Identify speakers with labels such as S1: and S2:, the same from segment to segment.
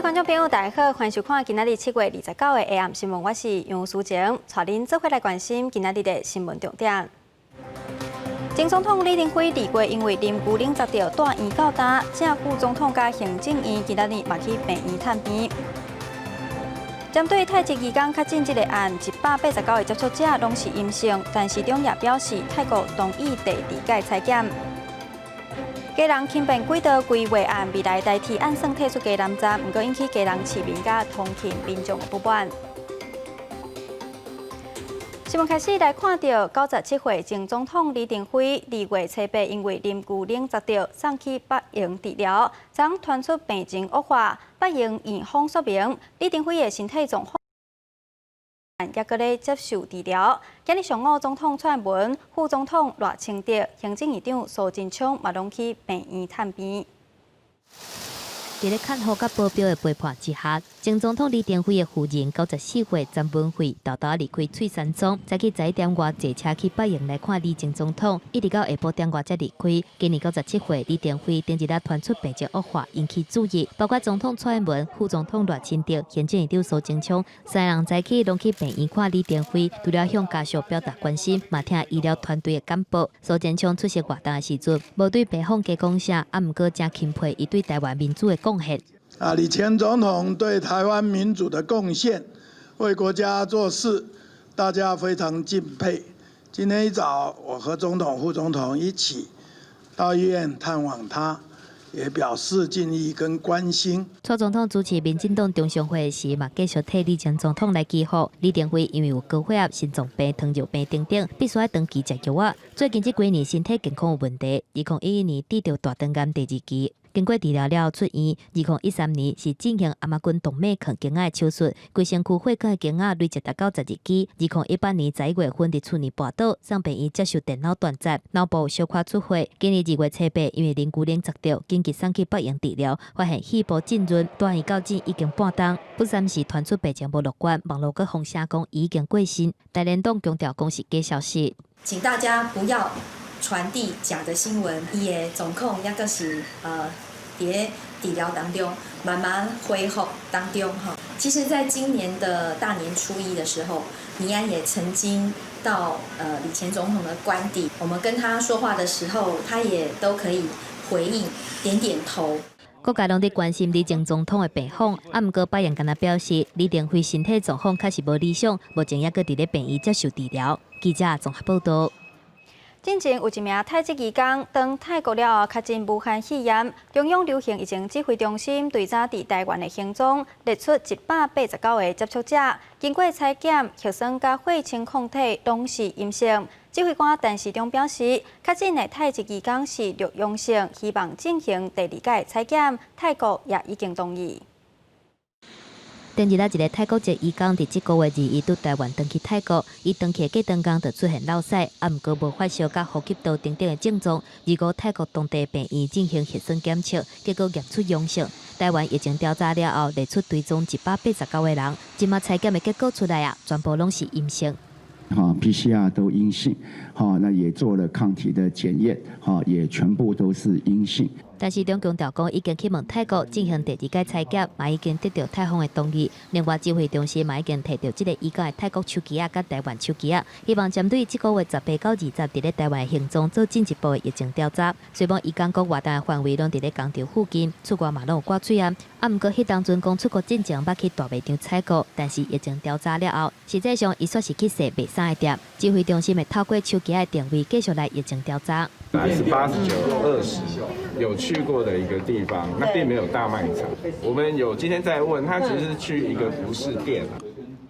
S1: 观众朋友，大家好，欢迎收看今仔日7月29的下暗新闻，我是杨淑晴，带您做回来关心今仔日的新闻重点。前总统李登辉2月因为啉牛奶砸到住院到呾，正副总统甲行政院今仔日嘛去病院探病。针对泰籍移工确诊这个案，189个接触者拢是阴性，但市长也表示泰国同意第2届采检。家人轻便轨道规划案未来代替按算退出加南站，不过引起家人市民甲通勤民众的不满。新闻开始来看到97岁前总统李登辉2月7日因为啉牛奶砸到，送去北营治疗，昨传出病情恶化，北营院方说明李登辉的身体状况也搁咧接受治疗。今日上午，总统蔡英文、副总统赖清德、行政院长苏贞昌嘛拢去病院探病。
S2: 伫咧看护甲保镖的陪伴之下，前总统李登辉的夫人94岁张文惠豆豆离开翠山庄，早起11点外坐车去北营来看李前总统，一直到下晡点外才离开。今年97岁李登辉前日仔传出病情恶化，引起注意，包括总统蔡英文、副总统赖清德、行政院长苏贞昌三人早起拢去病院看李登辉，除了向家属表达关心，嘛听医疗团队的简报。苏贞昌出席活动的时阵，无对北方加讲啥，毋过真钦佩伊对台湾民主的贡献。
S3: 李前总统对台湾民主的贡献，为国家做事，大家非常敬佩。今天一早，我和总统、副总统一起到医院探望他，也表示敬意跟关心。
S2: 蔡总统主持民进党中常会时，嘛继续替李前总统来祈福。李登辉因为有高血压、心脏病、糖尿病等，必须要长期食药啊。最近这几年身体健康有问题，2011年得到大肠癌第2期。经过治疗了出院，2013年是进行阿妈菌动脉孔镜仔的手术，规身躯血管的镜仔累积达到12支。2018年11月份伫厝内跋倒，上病院接受电脑断层，脑部小块出血。今年2月7日，因为啉牛奶砸到，紧急送去北营治疗，发现肺部浸润，住院到诊已经半冬。不暂时传出病情无乐观，网络阁风声讲已经过身。大联党强调讲是假消息，
S4: 请大家不要传递假的新闻。伊的状况也就是伫治疗当中慢慢恢复当中哈。其实，在今年的大年初1的时候，倪安也曾经到李前总统的官邸，我们跟他说话的时候，他也都可以回应，点点头。
S2: 各界拢在关心李前总统的病况，毋过北营敢若表示，李登辉身体状况确实无理想，目前也搁伫咧病院接受治疗。记者综合报道。
S1: 之前有一名泰籍移工当泰国了后确诊武汉肺炎，中央流行疫情指挥中心对早伫台湾的行踪列出189个接触者，经过采检、核酸甲血清抗体拢是阴性。指挥官陈时中表示，确诊的泰籍移工是陆阳性，希望进行第2届采检，泰国也已经同意。
S2: 前日一个泰国籍移工伫这个月2日到台湾登去泰国，伊登去的隔当天就出现落屎，毋过无发烧甲呼吸道等等的症状。如果泰国当地病院进行核酸检测，结果验出阳性。台湾疫情调查了后，列出追踪189个人，今麦采检的结果出来全部拢是阴性。
S5: PCR 都阴性，那也做了抗体的检验，也全部都是阴性。
S2: 但是中强调讲，已经去问泰国进行第2届采检，嘛已经得到泰方的同意。另外，指挥中心嘛已经摕到这个移工的泰国手机甲台湾手机，希望针对这个月18到20伫咧台湾的行踪做进一步的疫情调查。虽然移工国活动的范围拢伫咧工厂附近，出国嘛拢有挂水啊。毋过迄当阵讲出国进前捌去大卖场采购，但是疫情调查了后，实际上伊说是去踅卖衫的店。指挥中心会透过手机的定位继续来疫情调查。
S6: 是89、20有去过的一个地方，那并没有大卖场。我们有今天在问他，其实是去一个服饰店。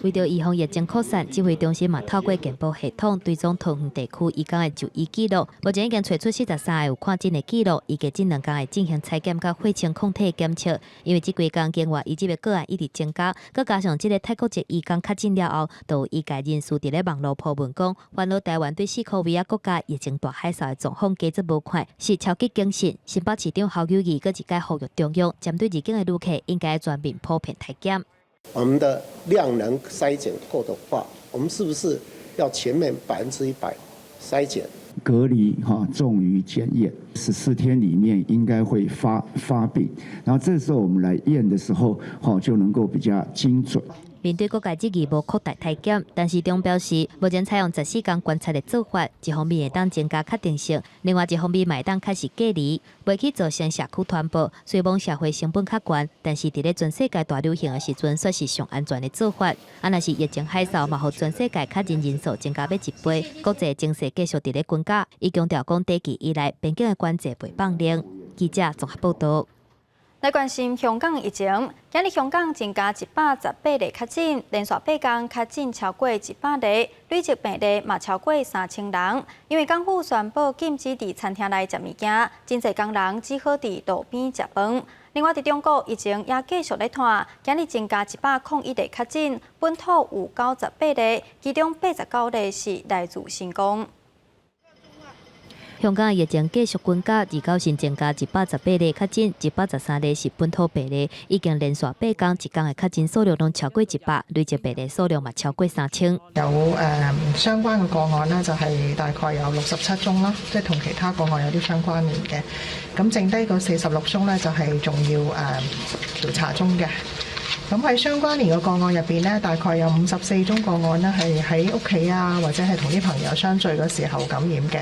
S2: 为着预防疫情扩散，指挥中心嘛透过健保系统追踪桃园地区移工的就医记录，目前已经找出43个有看诊的记录，预计这2天会进行采检甲血清抗体检测。因为这几天境外移入的个案一直增加，再加上这个泰国籍移工确诊了后，都有医界人士伫咧网络铺文讲，烦恼台湾对4科维亚国家疫情大海啸的状况加速无快，是超级惊醒。新北市长侯友宜搁一届呼吁中央，针对入境的旅客应该全面普遍体检。
S7: 我们的量能筛检够的话，我们是不是要全面100%筛检？
S5: 隔离重于检验，14天里面应该会发病，然后这时候我们来验的时候，就能够比较精准。
S2: 面对各界质疑无扩大体检，但市长表示，目前采用14天观察的做法，一方面会当增加确定性，另外一方面会当开始隔离，袂去造成社区传播。虽望社会成本较悬，但是伫咧全世界大流行的时阵，算是上安全的做法。若是疫情海啸，嘛，互全世界确诊人数增加要1倍，国际经济继续伫咧滚价。伊强调讲，短期以来边境的关税袂放零。记者综合报道。
S1: 来关心香港疫情，今日香港增加118例确诊，连续8天确诊超过100例，累计病例嘛超过3000人。因为港府宣布禁止伫餐厅内食物件，真侪港人只好伫路边食饭。另外，伫中国疫情也继续咧传，今日增加101例确诊，本土有98例，其中89例是来自新疆。香港的疫情继续滚价，29新增加118例确诊，113例是本土病例，已经连续8天，一天的确診數量都超過100，累計病例數量嘛超過3000。
S8: 有相關嘅個案呢，就係大概有67宗啦，即係同其他個案有啲相關聯嘅。咁剩低嗰46宗呢，就係仲要調查中嘅。咁喺相關聯嘅個案入邊呢，大概有54宗個案呢係喺屋企啊，或者係同啲朋友相聚嗰時候感染嘅。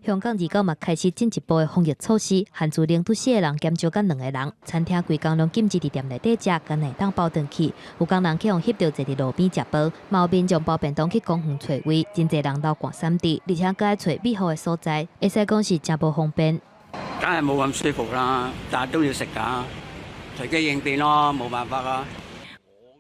S8: 香港29嘛開始進一步的防疫措施，限住領都4個人減少到2個人。餐廳規工攏禁止佇店內底食，間內當包轉去。有工人去用翕到坐佇路邊食飯，毛病將包便當去公園找位，真濟人流逛3地，而且閣愛找美好的所在，會使講是真無方便。
S9: 梗係冇咁舒服啦，但係都要食㗎，隨機應變咯，冇辦法啊。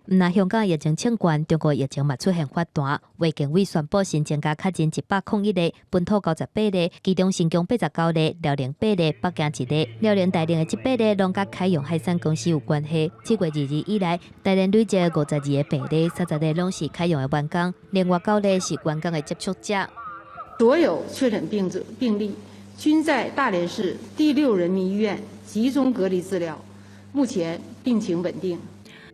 S2: 毋但香港疫情清懸，中國疫情嘛出現發彈。衛健委宣布新增加確診101例，本土98例，其中新疆89例，遼寧8例，北京1例。遼寧大連的100例，攏甲開陽海產公司有關係。7月2日以來，大連累積52個病例，30例攏是開陽的員工，另外9例是員工的接觸者。
S10: 所有確診病例均在大連市第6人民醫院集中隔離治療，目前病情穩定。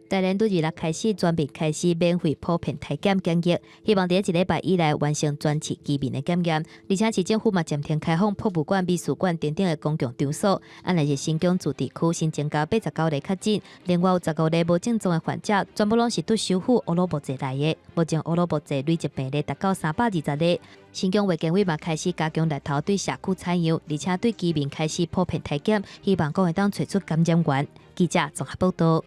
S2: 大連對2日開始全面開始免費普遍體檢檢疫，希望在1禮拜以內完成全市居民的檢驗。而且市政府嘛暫停開放博物館、美術館等等的公共場所。按來是新疆自治區新增加89例確診，另外有15例無症狀的患者，全部攏是對首府烏魯木齊來的。目前烏魯木齊累積病例達到320例。新疆衛健委嘛開始加強日頭對社區採樣，而且對居民開始普遍體檢，希望講會當找出感染源。記者綜合報道。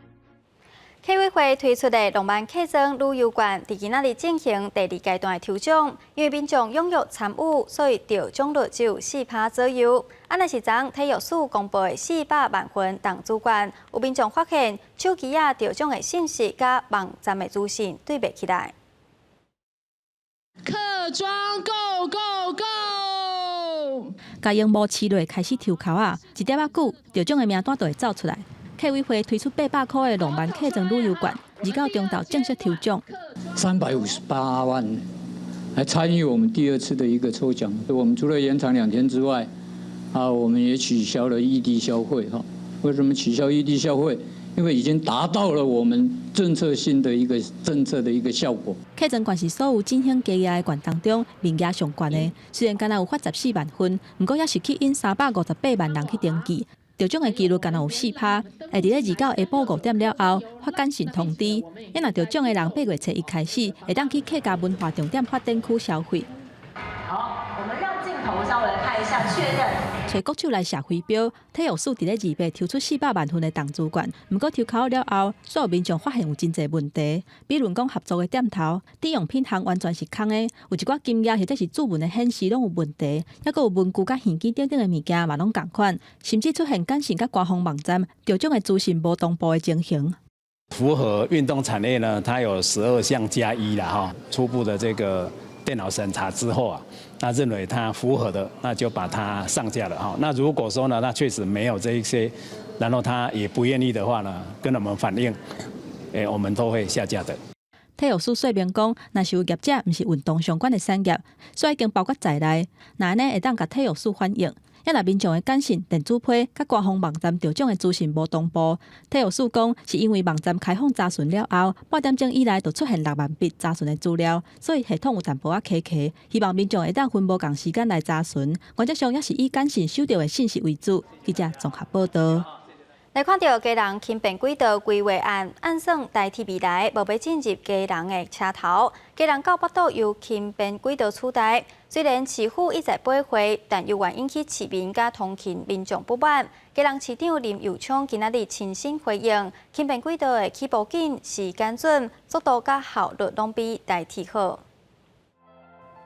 S2: 客委會推出的浪漫客莊旅遊館，在今仔日進行第2階段的抽獎，因為民眾踴躍參與，所以得獎率只有4%左右。按呢是昨體育署公布的400萬份銅主管，有民眾發現手機啊得獎的信息甲網站的資訊對袂起來。
S11: 客莊 Go Go Go！ 甲熒幕市內開始抽口啊，1點仔久，得獎的名單就會走出來。客委會推出800塊的浪漫客莊旅遊館，29中晝正式抽獎。
S12: 358萬來參與我們第2次的一個抽獎。我們除了延長2天之外，我們也取消了異地消費。為什麼取消異地消費？因為已經達到了我們政策性的一個政策的一個效果。
S11: 客莊館是所有進行加壓的館當中名額上懸的，雖然敢若有發14萬份，不過也是吸引358萬人去登記。得獎的幾率敢若有4%，會佇咧29下晡5點了後發簡訊通知，因若得獎的人8月初1開始會當去客家文化重點發展區消費。
S13: 好，我們讓鏡頭稍微看一下確認。
S11: 找國手來社會標，體育署佇咧2月抽出400萬份的銅主管，不過抽考了後，所有民眾發現有真濟問題，比如講合作的點頭、抵用品項完全是空的，有一寡金額或者是注文的顯示攏有問題，還佫有文具甲現金等等的物件嘛攏同款，甚至出現簡訊甲官方網站得獎的資訊無同步的情形。
S14: 符合運動產業呢，它有12項加1啦哈，初步的這個電腦審查之後啊，那認為它符合的，那就把它上架了哈。那如果說呢，那確實沒有這一些，然後他也不願意的話呢，跟我們反映，我們都會下架的。
S11: 體育署說明講，若是有業者唔是運動相關的產業，所以已經包括在內，那呢會當甲體育署反映，也若民众的简讯、电子批、甲官方网站调整的资讯无同步。体育署讲，是因为网站开放查询了后，8点钟以来就出现6万笔查询的资料，所以系统有淡薄仔卡卡。希望民众会当分无共时间来查询。原则上也是以简讯收到的信息为主。记者综合报道。
S1: 来看到基隆轻便轨道规划案，按算代替未来无要进入基隆的车头。基隆到北岛由轻便轨道取代，虽然市府一再驳回，但又原引起市民甲通勤民众不满。基隆市长林右昌今仔日亲身回应，轻便轨道的起步紧、时间准、速度甲效率拢比代替好。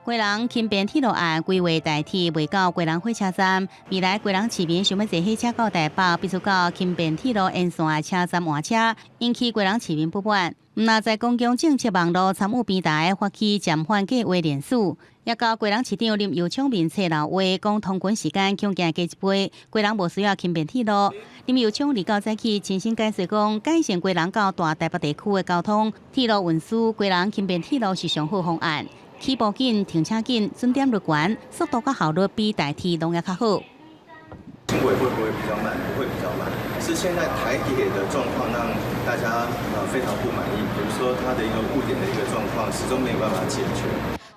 S15: 基隆轻便铁路案规划代替未到基隆火车站，未来基隆市民想要坐火车到台北，必须到轻便铁路沿线车站换车，引起基隆市民不满。那在公共政策网络参与平台发起暂缓计划联署，也到基隆市长林右昌面册留话，讲通勤时间强行加一倍，基隆无需要轻便铁路。林右昌2号早起亲身解说讲，改善基隆到大台北地区的交通，铁路运输，基隆轻便铁路是上好方案。起步紧、停车紧、准点率悬，速度跟效率比代替拢要较好。
S16: 轻轨会不会比较慢？不会比较慢，是现在台铁的状况让大家非常不满意。比如说它的一个误点的一个状况，始终没有办法解决。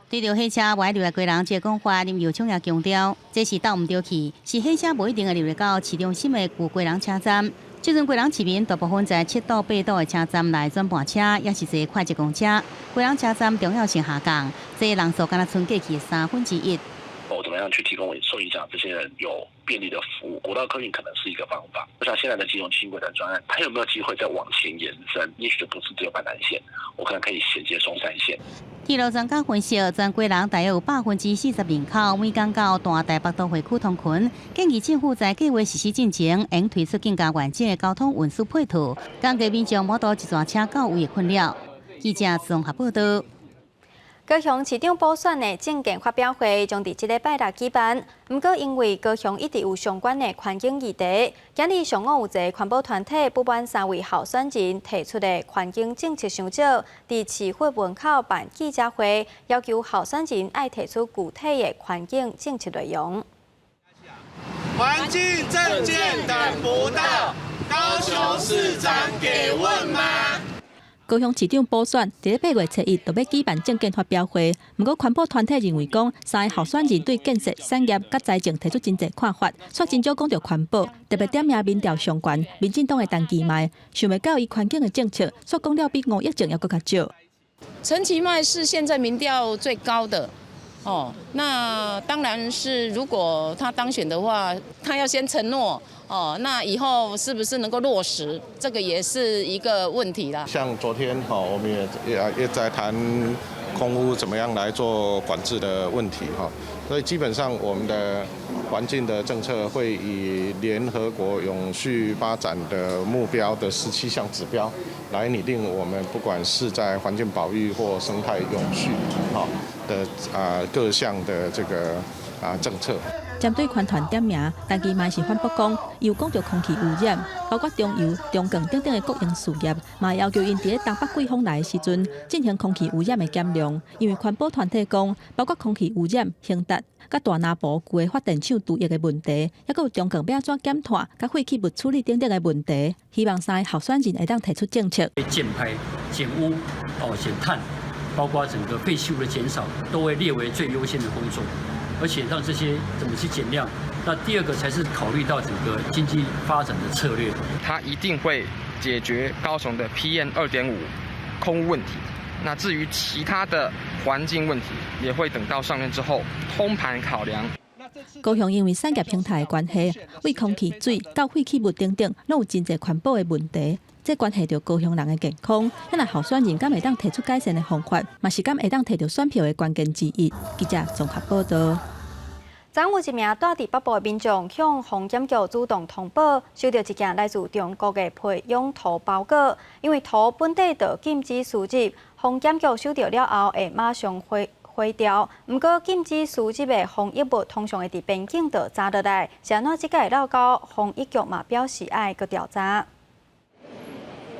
S15: 对着火车歪流的基隆这讲法，林右昌也强调，这是倒唔对去，是火车无一定会流入到市中心的旧基隆车站。最近基隆市民大部分在7到8岛的车站来转盘车，也是坐快捷公车。基隆车站重要性下降，这人数敢若剩过去1/3。
S17: 我怎么样去提供受影响这些人有便利的服务？国道客运可能是一个方法。我想现在的基隆轻轨的专案，它有没有机会再往前延伸？也许不是只有板南线，我可能可以衔接松山线。
S15: 铁路专家分析，全基隆大约有40%人口每天到大台北都会区通勤，建议政府在计划实施进前，应推出更加完整的交通运输配套，降低民众摩托一段车到位的困扰。记者综合报道。
S1: 高雄市长补选的政见发表会将伫这礼拜六举办，不过因为高雄一直有相关的环境议题，今日上午有一个环保团体不满3位候选人提出的环境政策伤少，伫市府门口办记者会，要求候选人爱提出具体的环境政策内容。
S18: 环境政见等不到，高雄市长给问吗？
S11: 高雄市长补选伫咧8月7日就要举办政见发表会，不过环保团体认为讲3个候选人对建设、产业、甲财政提出真侪看法，却真少讲到环保，特别点名民调上悬，民进党的陈其迈想袂到伊环境的政策，却讲了比5亿前要更较少。
S19: 陈其迈是现在民调最高的。那当然是，如果他当选的话，他要先承诺那以后是不是能够落实，这个也是一个问题啦。
S20: 像昨天我们也在谈空污怎么样来做管制的问题所以基本上我们的环境的政策会以联合国永续发展的目标的17项指标来拟定我们不管是在环境保育或生态永续的各项的这个政策。
S11: 针对环团点名，陈其迈是反驳讲，又讲到空气污染，包括中油、中钢等等的国营事业，嘛要求因伫咧东北季风来的时阵进行空气污染的减量。因为环保团体讲，包括空气污染、兴达、甲大拿埔旧的发电厂毒液的问题，还有中钢要安怎减碳、甲废弃物处理等等的问题，希望3个候选人会当提出政策。
S21: 减排、减污、减碳，包括整个废弃物的减少，都会列为最优先的工作。而且让这些怎么去减量？那第二个才是考虑到整个经济发展的策略。
S22: 它一定会解决高雄的 PM2.5 空污问题。那至于其他的环境问题，也会等到上任之后通盘考量。
S11: 高雄因为产业平台的关系，为空气、水到废弃物等等，拢有真侪环保的问题。这关系到高雄人的健康，咱来候选人敢会当提出改善的方法，嘛是敢会当摕到选票的关键之一。记者综合报道。
S1: 昨有一名住伫北部的民众向防检局主动通报，收到一件来自中国的培养土包裹，因为土本地就禁止输入，防检局收到了后会马上毁掉。不过禁止输入的防疫物通常会伫边境就查落来，是安怎即个会闹到防疫局嘛表示爱搁调查。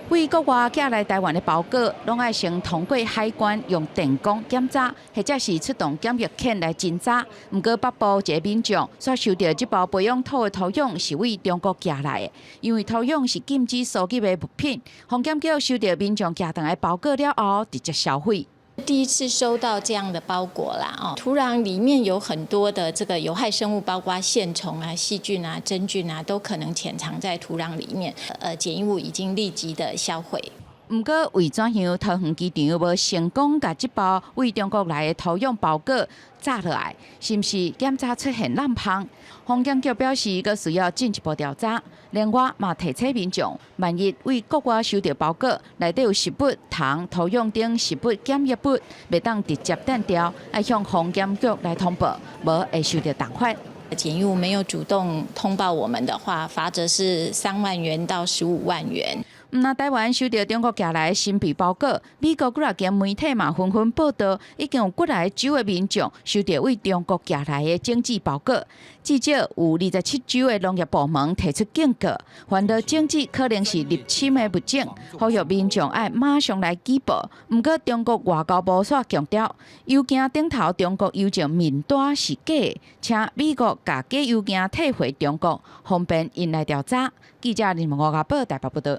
S3: 为国外寄来台湾的包裹，拢爱先通过海关用电工检查，或者是出动检疫犬来侦查。不过北部一个民众所收到这包培养土的土壤是为中国寄来的，因为土壤是禁止输入的物品，防检局收到民众寄回的包裹了后，直接销毁。
S4: 第一次收到这样的包裹啦，土壤里面有很多的这个有害生物，包括线虫啊、细菌啊、真菌啊，都可能潜藏在土壤里面。检疫物已经立即的销毁。
S3: 不过，为怎样桃园机场无成功把这包为中国来的土壤包裹炸落来，是不是检查出现滥放？防检局表示，佫需要进一步调查。另外，嘛提醒民众，万一为国外收到包裹，内底有食物、糖、土壤等食物检疫物，袂当直接电掉，要向防检局来通报，无会受到罚款。
S4: 检疫物没有主动通报我们的话，罚则是3万元到15万元。
S3: 那台湾收到中国寄来的神秘包裹，美国几间媒体嘛纷纷报道，已经有几来州的民众收到为中国寄来的整治包裹。至少有27州的农业部门提出警告，凡到整治可能是入侵的物种，呼吁民众爱马上来举报。不过，中国外交部却强调，邮件顶头中国邮政名单是假的，请美国把假邮件退回中国，方便因来调查。记者林文华报台北报道。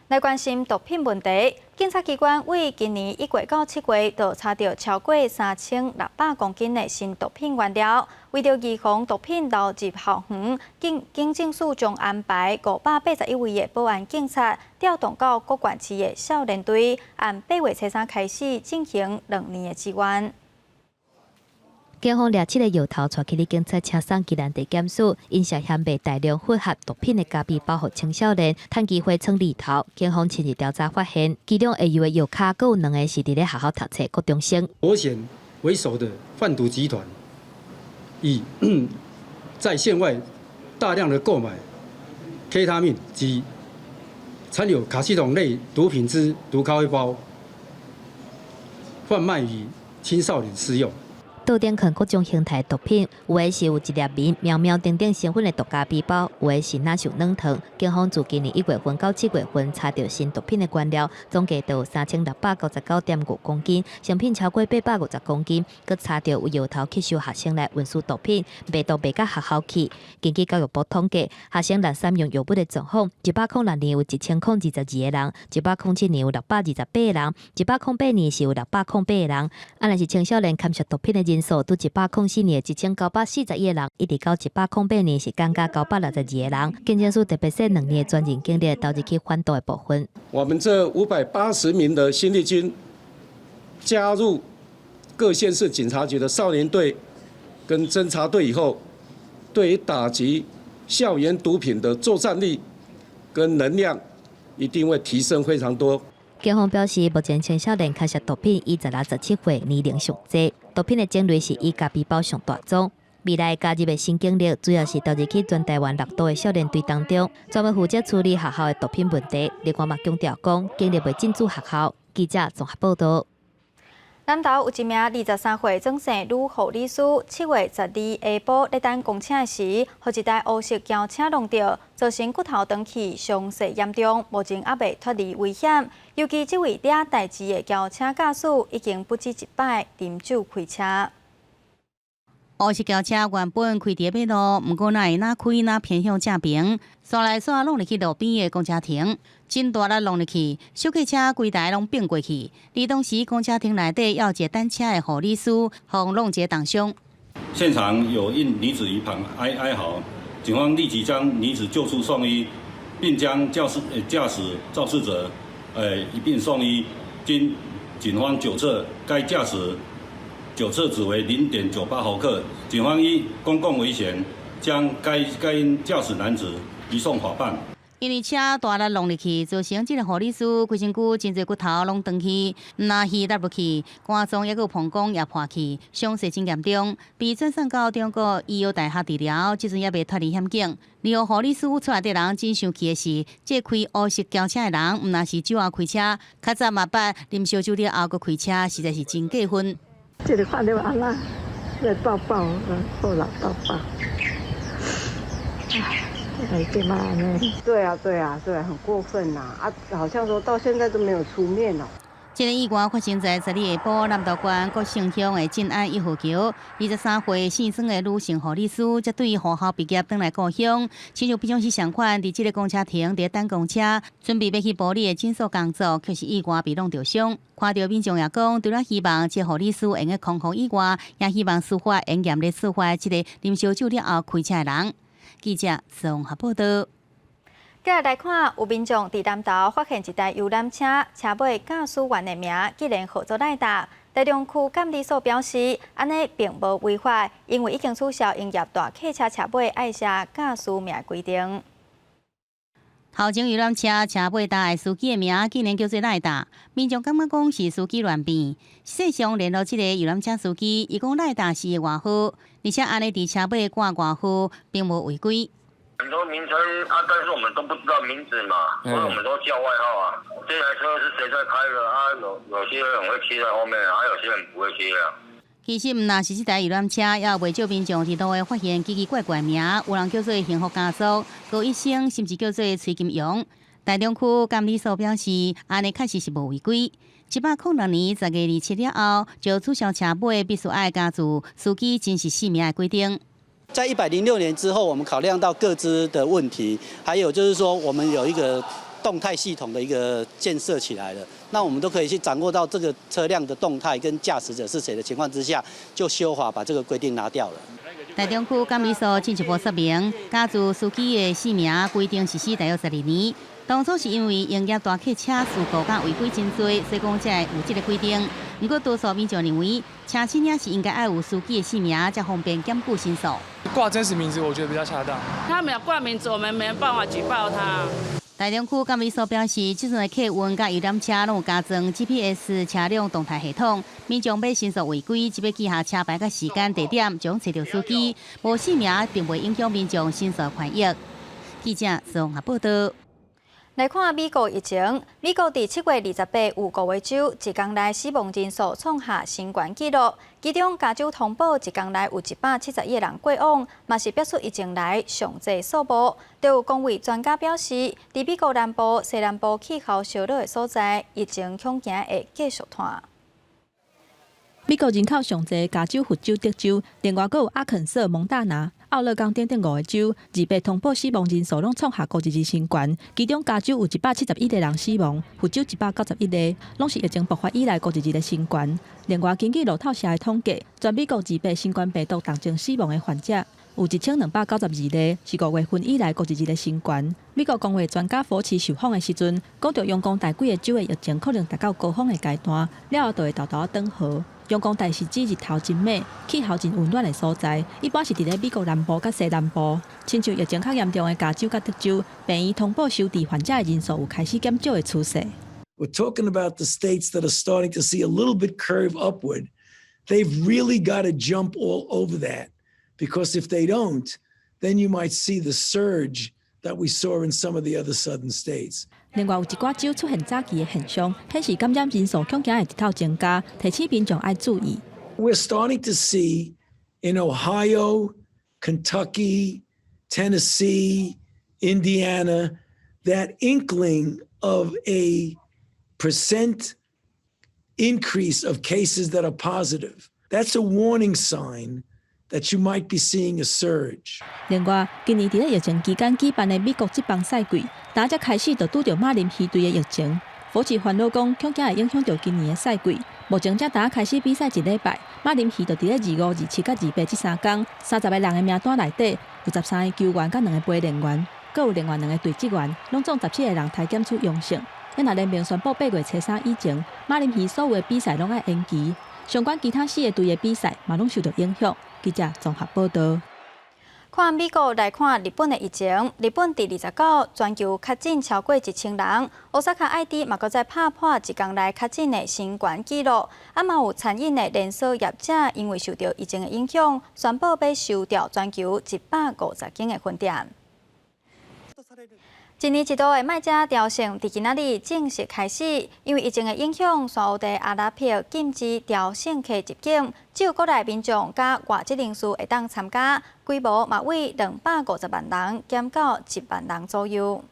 S1: 来关心毒品问题，检察机关为今年1月到7月，就查到超过3600公斤的新毒品原料。为着预防毒品流入校园，警政署将安排581位的保安警察调动到各县市的少年队，按8月初3开始进行2年的志愿。
S2: 警方掠7个摇头带去哩警察车上，吉兰地检署，因涉嫌卖大量混合毒品的加币包予青少年，趁机会闯里头。警方深入调查发现，其中会有的药卡，阁有2个是伫咧学校读册高中生。
S23: 国险为首的贩毒集团，以在县外大量的购买 K 他命及掺有卡西酮类毒品之毒咖啡包，贩卖予青少年使用。
S2: 桌顶藏各种形态毒品，有的是有一粒面苗苗等等成分的毒咖啡包，有的是哪像软糖。警方自今年1月份到7月份查到新毒品的原料，总计有3699.5公斤，成品超过850公斤。佮查到有摇头吸收学生来运输毒品，卖到卖到学校去。根据教育部统计，学生来3用药物的状况，106年有1022个人，107年有628个人，108年是有608个人。若是青少年吸食毒品的人数，拄104年的1941个人，一直到108年是降到962个人。警政署特别设2年的专人警力，投入去反毒的部分。
S23: 我们这580名的新力军加入各县市警察局的少年队跟侦查队以后，对于打击校园毒品的作战力跟能量，一定会提升非常多。
S2: 警方表示，目前青少年吸食毒品以16、17岁年龄上侪，毒品的种类是以咖啡包上大宗。未来加入的新警力，主要是投入去全台湾6都的少年队当中，专门负责处理学校的毒品问题。另外嘛，强调讲，警力会进驻学校。记者综合报道。
S1: 南投有一名23岁庄姓女护理师，7月12日下晡咧等公车时，予一台乌色轿车撞到，造成骨头断去，伤势严重，目前还未脱离危险。尤其这位惹代志的轿车驾驶已经不止一摆啉酒开车。
S15: 乌色轿车原本开伫马路，毋过会开偏向正边，刷来刷弄入去路边的公车亭，真大力弄入去，小客车规台拢并过去。而当时公车亭内底要一单车的护理师，互弄一重伤。
S24: 现场有一女子于旁哀嚎，警方立即将女子救出送医，并将驾驶肇事者一并送医。经警方酒测，该驾驶酒测值为0.98毫克，警方依公共危险将该驾驶男子移送法办。
S15: 因为车大力弄入去，造成这个护理师规身躯真侪骨头拢断去，那耳搭入去，肝脏也有膀胱也破去，伤势真严重，被转送到中国医药大学治疗，即阵也未脱离险境。而护理师出来的人真生气的是，这开乌色轿车的人，毋那是酒后开车，较早嘛捌啉烧酒了后阁开车，实在是真过分。
S25: 这个看到阿拉来抱抱，后来抱抱。对吗？
S5: 对啊，很过分呐！好像说到现在都没有出面哦。
S15: 这个意外发生在12月下晡南投县国姓乡的晋安1号桥，23岁姓孙的女性护理师，则对学校毕业回来故乡，亲像平常时同款，伫这个公车亭伫等公车，准备要去部里的诊所工作，却是意外被弄着伤。看到民众也讲，除了希望这护理师会用康复以外，也希望司法用严厉处罚这个啉烧酒了后开车的人。记者综合报道。
S1: 接下来看，有民众伫南投发现一台游览车，车尾驾驶员的名竟然号做赖达。台中区监理所表示，安尼并无违法，因为已经取消营业大客车车尾爱写驾驶名规定。
S15: 头前游览车车尾搭的司机的名竟然叫做赖达，民众感觉讲是司机乱编。实际上联络这个游览车司机，伊讲赖达是外号，而且安尼伫车尾挂外号，并无违规。
S6: 很多名称啊，但是我们都不知道名字嘛，所以我们都叫外号啊。这台车是谁在开的啊？有些人会贴在后面，还有些人不会贴啊。
S15: 其实，毋但是这台游览车，也有未少民众伫路下发现奇奇怪怪名，有人叫做幸福家族、高一生，甚至叫做崔金勇。台中区监理所表示，安尼确实是无违规。106年10月27日后，就取消车尾必须爱加注司机真实姓名的规定。
S7: 在106年之后，我们考量到各自的问题，还有就是说，我们有一个动态系统的一个建设起来了，那我们都可以去掌握到这个车辆的动态跟驾驶者是谁的情况之下，就修法把这个规定拿掉了。
S15: 台中区监理所进一步说明，加注司机的姓名规定实施大约12年，当初是因为营业大客车事故甲违规真多，所以讲才有这个规定。不过多数民众认为，车身也是应该爱有司机的姓名，才方便检举申诉。
S8: 挂真实名字，我觉得比较恰当。
S9: 他没有挂名字，我们没办法举报他。
S15: 台中区监理所表示，这阵的客运甲游览车拢有加装 GPS 车辆动态系统，民众要申诉违规，只要记下车牌、甲时间、地点，将找到司机。无姓名并未影响民众申诉权益。记者综合报道。
S1: 来看美国疫情，美国伫7月28有5个州一天内死亡人数创下新高纪录，其中加州通报一天内有171个人过往，嘛是表示疫情内上济数目。就有公卫专家表示，伫美国南部、西南部气候烧热的所在，疫情恐惊会继续拖。
S11: 美国人口上济加州、佛州、德州，另外还有阿肯色、蒙大拿、奥勒冈等5个州，200通报死亡人数拢创下高一日新高。其中加州有171个人死亡，佛州191个，拢是疫情爆发以来高一日的新高。另外，根据路透社的统计，全美国200新冠病毒重症死亡的患者有1292个，是5月份以来高一日的新高。美国工会专家佛奇受访的时阵，讲到阳光大几个州的疫情可能达到高峰的阶段，了后就会豆豆转好。阳光大是指日头真美、气候真温暖的所在，一般是伫咧美国南部甲西南部。亲像疫情较严重的加州甲德州，病院通报收治患者的人数有开始减少的趋势。
S26: We're talking about the states that are starting to see a little bit curve upward. They've really got to jump all over that, because if they don't, then you might see the surge that we saw in some of the other southern states.
S11: 另外有一寡州出现早期的现象，显示感染人数恐惊会直头增加，提醒民众要注意。
S26: We're starting to see in Ohio, Kentucky, Tennessee, Indiana, that inkling of a percent increase of cases that are positive. That's a warning sign that you might be seeing a surge.
S11: 另外，今年伫咧疫情期间举办的美国职棒赛季，大家开始就拄到马林鱼队的疫情。佛奇烦恼讲，恐惊会影响到今年的赛季。目前才大家开始比赛1礼拜，马林鱼就伫咧25、27甲28这3天，30个人的名单内底有13个球员甲2个陪练员，阁有另外2个队职员，拢总17个人体检出阳性。因若联盟宣布8月初3以前，马林鱼所有的比赛拢要延期。相关其他4个队的比赛嘛拢受到影响。记者综合报道。
S1: 看美国来看日本的疫情，日本第29全球确诊超过1000人，奥萨卡爱知嘛搁再打破一天内确诊的新冠纪录。嘛有餐饮的连锁业者因为受到疫情的影响，宣布要收掉全球150间的分店。今年一度的卖家调升，伫今仔日正式开始。因为疫情的影响，所有的阿拉伯禁止调升客入境，只有国内民众甲外籍人士会当参加，规模嘛为250万人减到1万人左右。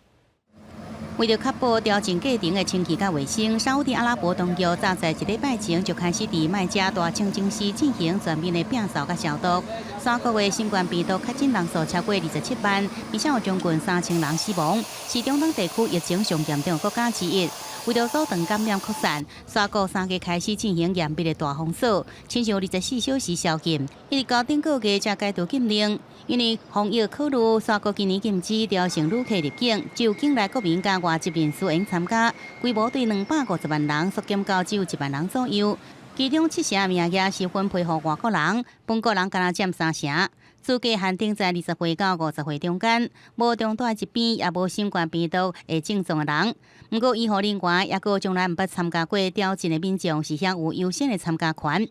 S15: 为了确保调整过程的清气甲卫生，沙烏地阿拉伯當局早在1禮拜前就開始伫賣家大清真寺進行全面的摒掃甲消毒。3個月新冠病毒確診人數超過27萬，並且有將近3000人死亡，是中東地區疫情上嚴重的國家之一。為了阻斷感染擴散，沙國3月開始進行嚴密的大封鎖，親像24小時宵禁，一直到頂個月才解除禁令。因為防疫考慮，沙國今年禁止調升旅客入境，只有境內國民甲外籍人士應參加，規模對250萬人縮減到只有1萬人左右。其中7成名額是分配予外國人，本國人敢若佔3成。資格限定在20歲到50歲中間，無重大疾病也無新冠病毒的症狀的人。不過，醫護人員也個從來唔捌參加過調整的民眾是享有優先的參加權。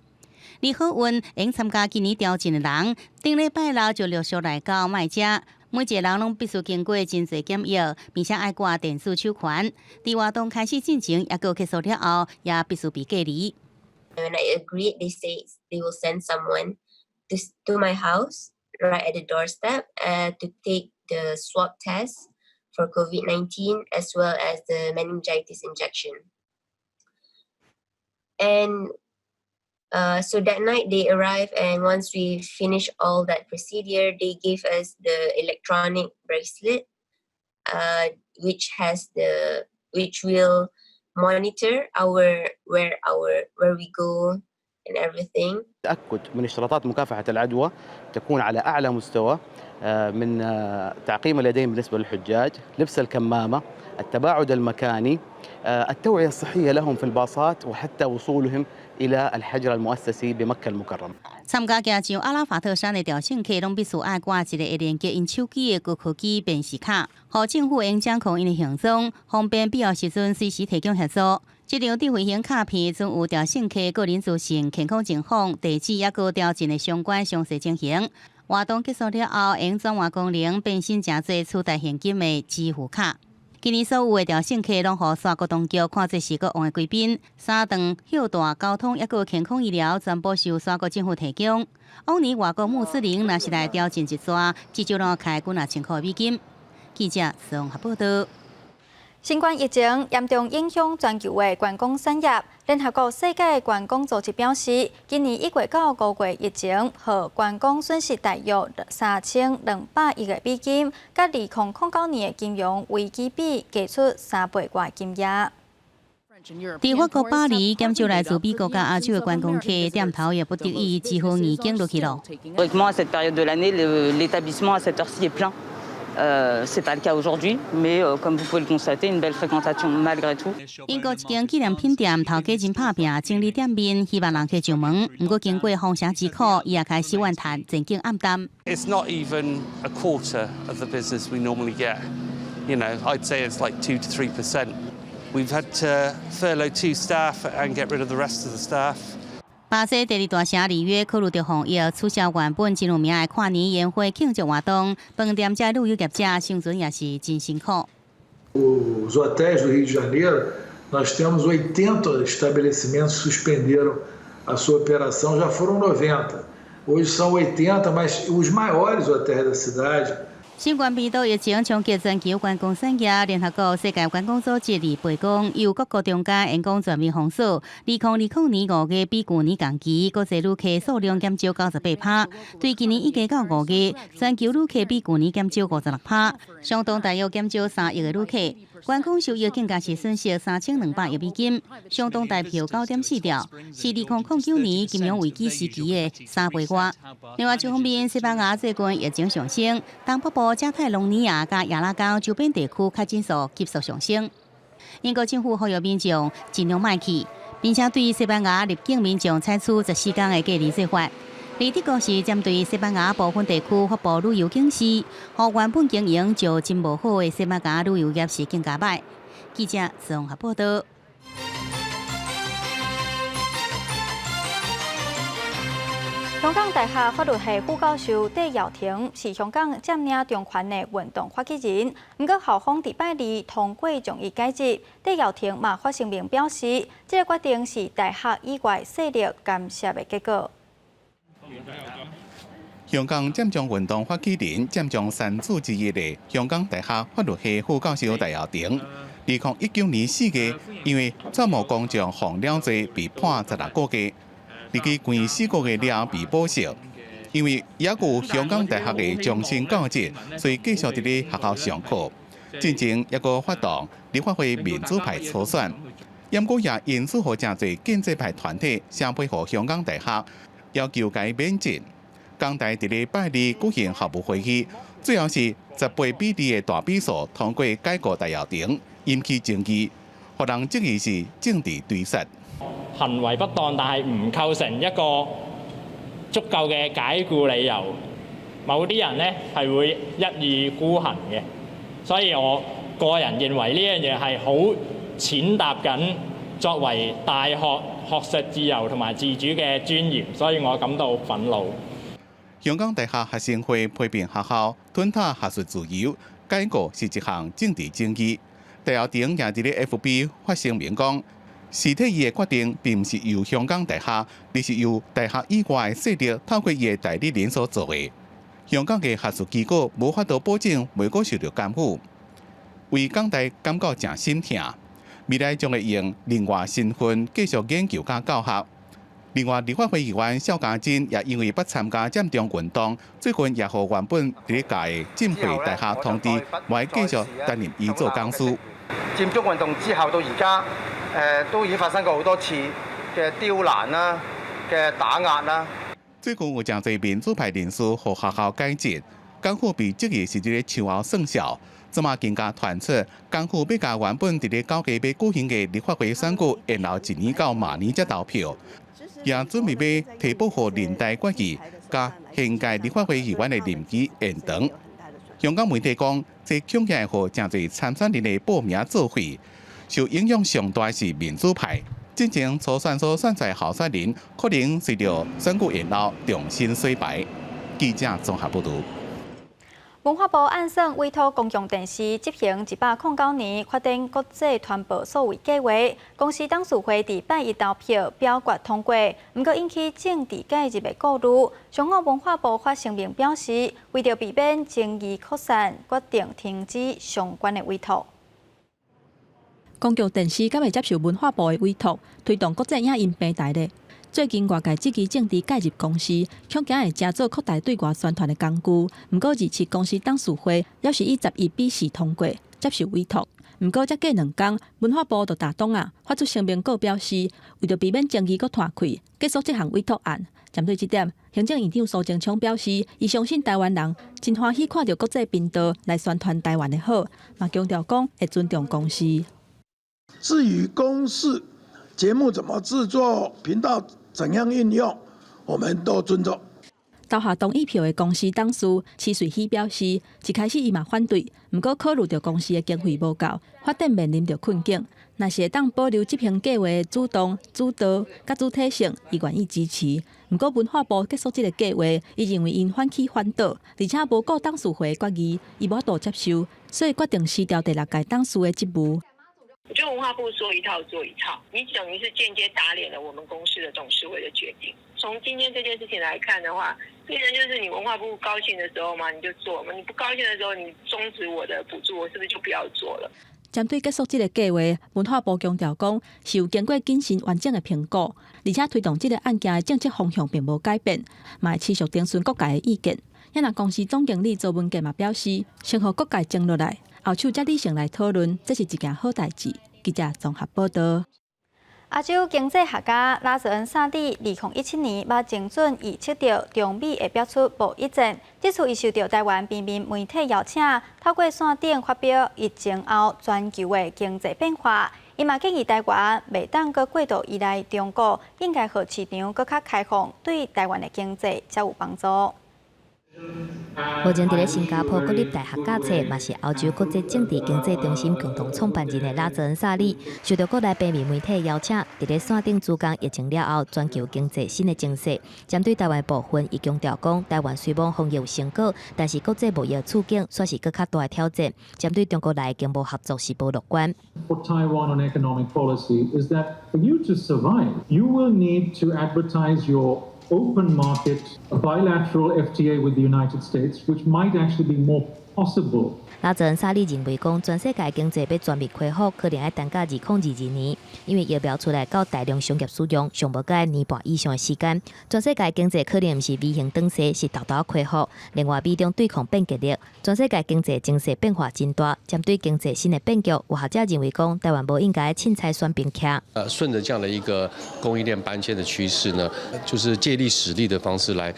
S15: 而好運應參加今年調整的人，頂禮拜六就陸續來到賣家。每一個人攏必須經過真濟檢疫，並且愛掛電子手環。佇活動開始進行，也個結束了後，也必須被隔離。
S10: When I agreed, they say they will send someone to my house right at the doorstep to take the swab test for COVID-19 as well as the meningitis injection. And so that night they arrived, and once we finished all that procedure, they gave us the electronic bracelet, which will monitor where we go and everything.
S12: تأكد من اشتراطات مكافحة العدوى تكون على أعلى مستوى من تعقيم اليدين بالنسبة للحجاج، لبس الكمامة، التباعد المكاني، التوعية الصحية لهم في الباصات وحتى وصولهم إلى الحجر المؤسسي بمكة المكرمة.
S15: 參加加上阿拉法特山的調乘客，攏必須愛掛一個會連接因手機的高科技辨識卡，互政府應掌控因的行蹤，方便必要時陣隨時提供協助。這張智慧型卡片將有調乘客個人資訊、健康情況、地址也個調整的相關詳細情形。活動結束了後，應轉換功能變身真濟取代現金的支付卡。今年所有的調乘客攏互沙國當局看作是國王的貴賓，三頓、休大、交通抑個健康醫療全部由沙國政府提供。往年外國穆斯林若是來調整一抓，至少攏開幾千塊美金。記者綜合報道。
S1: 新冠疫情嚴重影響全球的觀光產業。聯合國世界觀光組織表示，今年1月到5月疫情，和觀光損失大約3200億個美金，甲2009年的金融危機比，加出3倍外金額。
S15: 在法國巴黎，減少來自美國甲亞洲的觀光客，店頭也不得已只好已經落去了。
S13: Historiquement, à cette période de l'année, l'établissement à cette heure-ci est plein. C'est pas le cas aujourd'hui, mais comme vous pouvez le constater, une belle fréquentation malgré tout.
S15: 英國一間紀念品店頭家真拍拼，整理店面，希望人客上門。不過經過風聲之苦，伊也開始怨嘆前景暗淡。
S14: It's not even a quarter of the business we normally get. You know, I'd say it's like 2 to 3%. We've had to furlough 2 staff and get rid of the rest of the staff.
S15: 巴西第二大城里約考慮到防疫，取消原本真有名的跨年宴會慶祝活動，飯店者旅遊業者生存也是真辛苦。
S26: Os hotéis do Rio de Janeiro, nós temos 80 estabelecimentos que suspenderam a sua operação, já foram 90. Hoje são 80, mas os maiores hotéis da cidade.
S15: 新冠病毒疫情衝擊全球觀光產業，聯合國世界觀光組織二倍講，由各國中間員工全面封鎖。2020年5月比去年同期，國際旅客數量減少98%。對今年1月到5月，全球旅客比去年減少56%，相當大約減少3億個旅客。觀光收益更加是損失3200億美金，相當大票9.4兆，是2009年金融危機時期的3倍外。另外一方面，西班牙最近疫情上升，東北部加泰隆尼亞甲亞拉岡周邊地區確診數急速上升。英國政府呼籲民眾盡量賣去，並且對西班牙入境民眾採取14天的隔離制法。而德國是針對西班牙部分地區發布旅遊警示，和原本經營就真無好的西班牙旅遊業是更加歹。記者綜合報道。
S1: 香港大学法律系副教授戴耀廷是香港占领中权的运动发起人，不过校方伫拜二通过将伊解职。戴耀廷嘛发声明表示，这个决定是大学以外势力干涉的结果。
S16: 香港占中运动发起人、占中三子之一的香港大学法律系副教授戴耀廷，2019年4月因为造幕公众放了罪被判16个月。立即关4个月了被保释，因为也有香港大学的终身教职，所以继续伫咧学校上课。进前也个发动立法会民主派初选，不过也因此和真侪建制派团体相配合香港大学，要求该免职。港大伫咧拜二举行校务会议，最后是18-2的大比数通过解雇戴耀廷，引起争议，互人质疑是政治对杀。
S17: 行為不當，但係唔構成一個足夠嘅解僱理由，某啲人呢係會一意孤行嘅，所以我個人認為呢樣嘢係好踐踏緊作為大學學術自由同埋自主嘅尊嚴，所以我感到憤怒。
S16: 香港大學學生會批評學校吞吞學術自由，解僱是一項政治爭議。戴耀廷也喺咧 FB 發聲明講。是體伊嘅決定並唔是由香港大學，而是由大學以外嘅勢力透過伊嘅代理人所做嘅。香港嘅學術機構無法度保證袂閣受到監護，為港大感覺真心痛。未來將會用另外身份繼續研究甲教學。另外，立法會議員邵家臻也因為不參加佔中運動，最近也和原本喺屆浸會大學通知，唔會繼續擔任伊做講師。
S18: 佔中運動之後到而家。都已經發生過好多次嘅刁難啦、嘅打壓啦。
S16: 最近有真濟民主派人士和學校解職，港府被質疑是伫咧秋後算小，怎麼更加傳出港府要甲原本伫咧9月要舉行嘅立法會選舉延後1年到明年才投票，也準備要提報予人大決議，甲現屆立法會議員嘅任期延長。香港媒體講，這恐驚會真濟參選人嘅報名作廢。受影響上大是民主派，進前初選所選出候選人，可能隨着選舉延後重新洗牌。記者綜合報導。
S1: 文化部按算委託公共電視執行109年決定國際傳播數位計劃，公司董事會伫拜一投票表決通過，不過引起政治介入的顧慮。中國文化部發聲明表示，為了避免爭議擴散，決定停止相關的委託。
S11: 公共電視敢會接受文化部的委託，推動國際影音平台的。最近外界質疑政治介入公司，恐驚會加做擴大對外宣傳的工具。不過27公司董事會也是以11-4通過接受委託。不過才過2天，文化部就大動啊發出聲明稿表示，為了避免爭議佫拖開，結束這項委託案。針對這點，行政院長蘇貞昌表示，伊相信台灣人真歡喜看到國際頻道來宣傳台灣的好，嘛強調講會尊重公司。
S26: 至於公視節目怎麼製作、頻道怎樣運用，我們都尊重。
S11: 投下同意票的公司董事施瑞希表示，一開始伊嘛反對，不過考慮到公司的經費無夠，發展面臨着困境。若是會當保留執行計劃的主動、主導、甲主體性，伊願意支持。不過文化部結束這個計劃，伊認為因反起反倒，而且無顧董事會的決議，伊無法度接受，所以決定辭掉第6屆董事的職務。
S19: 我覺得文化部說一套做一套，你等於是間接打臉了我們公司的董事會的決定。從今天這件事情來看的話，變成就是你文化部高興的時候嘛，你就做嘛；你不高興的時候，你終止我的補助，我是不是就不要做了？
S11: 針對結束這個計劃，文化部強調講是有經過謹慎完整的評估，而且推動這個案件的政策方向並無改變，嘛會持續聽取各界的意見。也那公司總經理周文傑嘛表示，先和各界靜落來。後手才理性來討論，這是一件好代誌。記者綜合報道。
S1: 亞洲經濟學家拉澤恩薩蒂2017年捌精準預測到中美會爆出貿易戰，這次伊受到台灣平面媒體邀請，透過線頂發表疫情後全球的經濟變化。伊嘛建議台灣袂當閣過度依賴中國，應該讓市場閣較開放，對台灣的經濟才有幫助。
S2: 目前伫咧新加坡国立大学教册，嘛是欧洲国际政治经济中心共同创办人的拉泽恩萨利，受到国内平面媒体邀请，伫咧线顶主讲疫情了后全球经济新的政策。针对台湾部分，伊强调讲，台湾虽无防疫有成果，但是国际贸易处境算是更较大的挑战。针对中国内经贸合作是无乐观。
S3: For Taiwan on economic policy is that for you to survive, you will need to advertise your open market, a bilateral FTA with the United States, which might actually be more possible.
S2: 拉泽恩萨利认为讲，全世界经济要全面恢复，可能要等到2022年，因为疫苗出来到大量商业使用，尚无到年半以上的时间。全世界经济可能毋是 V 型转势，是豆豆恢复。另外，美中对抗变激烈，全世界经济情势变化真大。针对经济新的变局，有学者认为讲，台湾无应该凊彩选边站。
S4: 顺着这样的一个供应链搬迁的趋势呢，就是借力使力的方式来，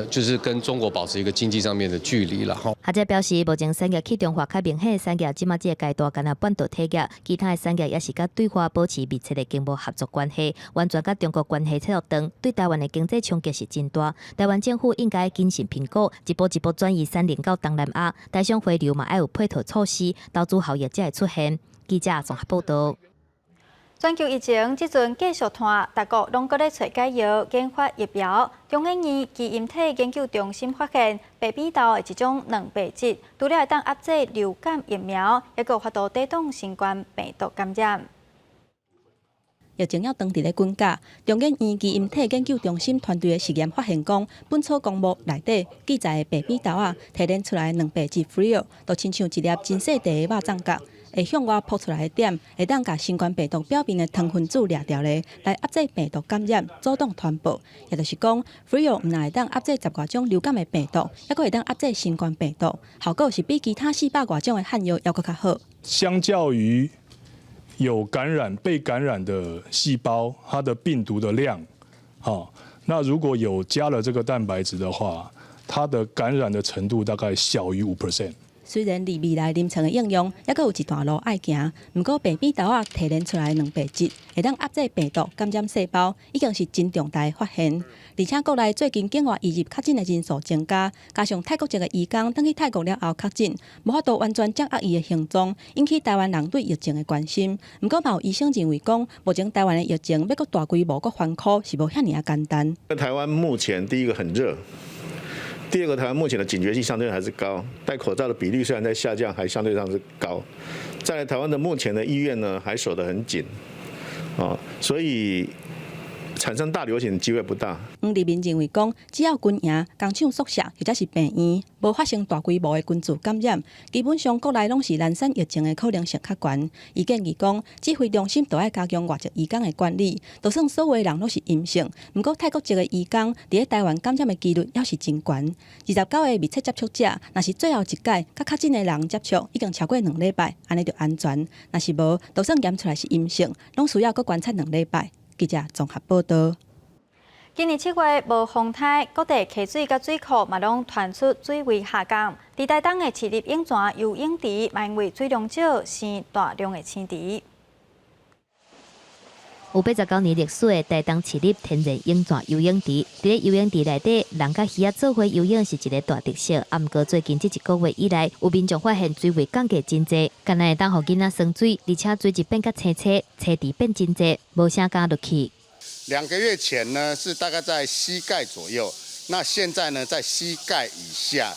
S4: 就是跟中国保持一个经济上面的距离了哈。
S2: 学者表示，目前产业去中化较明显，产业即马这个阶段，敢若半导体业，其他的产业也是甲对华保持密切的经贸合作关系，完全甲中国关系切入长，对台湾的经济冲击是真大。台湾政府应该谨慎评估，一步一步转移产能到东南亚，台商回流嘛要有配套措施，投资效益才会出现。记者综合报道。
S1: 全球疫情即阵继续拖，各国拢搁咧找解药、研发疫苗。中研院基因体研究中心发现，白扁豆的一种蛋白质，除了会当压制流感疫苗，也有法度抵挡新冠病毒感染。
S11: 疫情要当伫咧滚价，中研院基因体研究中心团队的实验发现讲，本草纲目内底记载的白扁豆提炼出来的蛋白质 FRIO， 就亲像一粒真细地的肉粽角。会向外扑出来的点，会当甲新冠病毒表面的糖分子掠掉咧，来压制病毒感染，阻挡传播。也就是讲 ，FRIO 唔但会当压制10外种流感的病毒，还佫会当压制新冠病毒，效果是比其他400外种的汉药要佫较好。
S20: 相较于有被感染的细胞，它的病毒的量，那如果有加了这个蛋白质的话，它的感染的程度大概小于5%。
S11: 虽然离未来临床的应用还佫有一段路爱行，不过白扁豆提炼出来的蛋白质会当压制病毒感染细胞，已经是真重大的发现。而且国内最近境外移入确诊的人数增加，加上泰国籍的移工等去泰国了后确诊，无法度完全掌握伊的行踪，引起台湾人对疫情的关心。不过，嘛有医生认为讲，目前台湾的疫情要佫大规模佫反扩是无遐尔简单。
S21: 台湾目前第一个很热。第二个，台湾目前的警觉性相对还是高，戴口罩的比例虽然在下降，还相对上是高。再来，台湾的目前的医院呢还守得很紧，所以产生大流行的机会不大。黄立民
S11: 认为讲，只要军营、工厂、宿舍或者是病院无发生大规模的群聚感染，基本上国内拢是难产疫情的可能性较悬。伊建议讲，指挥中心都要加强外籍移工的管理，就算所有人都是阴性，不过泰国籍的移工伫台湾感染的几率也是真悬。29个密切接触者，若是最后一届甲确诊的人接触已经超过2礼拜，安尼就安全；若是无，就算验出来是阴性，拢需要搁观察2礼拜。记者综合报道。
S1: 今年7月无风台，各地溪水甲水库嘛拢传出水位下降。伫台东的市立永泉游泳池，嘛因为水量少，生大量的青蛙。
S2: 有89年历史的台东市立天然永泉游泳池，伫游泳池内底，人甲鱼仔做伙游泳是一个大特色。毋过最近这1个月以来，有民众发现水位降低真济，敢若会当互囡仔生水，而且水质变较清澈，池池变真济，无啥加落去。
S22: 2个月前呢是大概在膝盖左右，那现在呢在膝盖以下。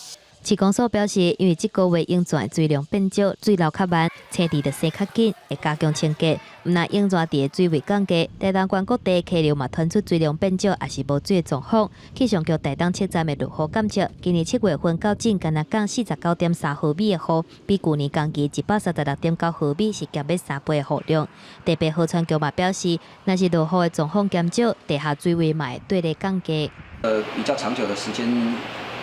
S2: 市公所表示，因为这个月涌泉水量变少，水流较慢，车池就洗较紧，会加强清洁。毋但涌泉池的水位降低，台东县各地溪流嘛传出水量变少，也是无水的状况。气象局台东测站的落雨监测，今年7月份到今，敢若降49.3毫米的雨，比去年同期136.9毫米是减要3倍的雨量。特别河川局嘛表示，若是落雨的状况减少，地下水位嘛会对咧降低。
S23: 比较长久的时间。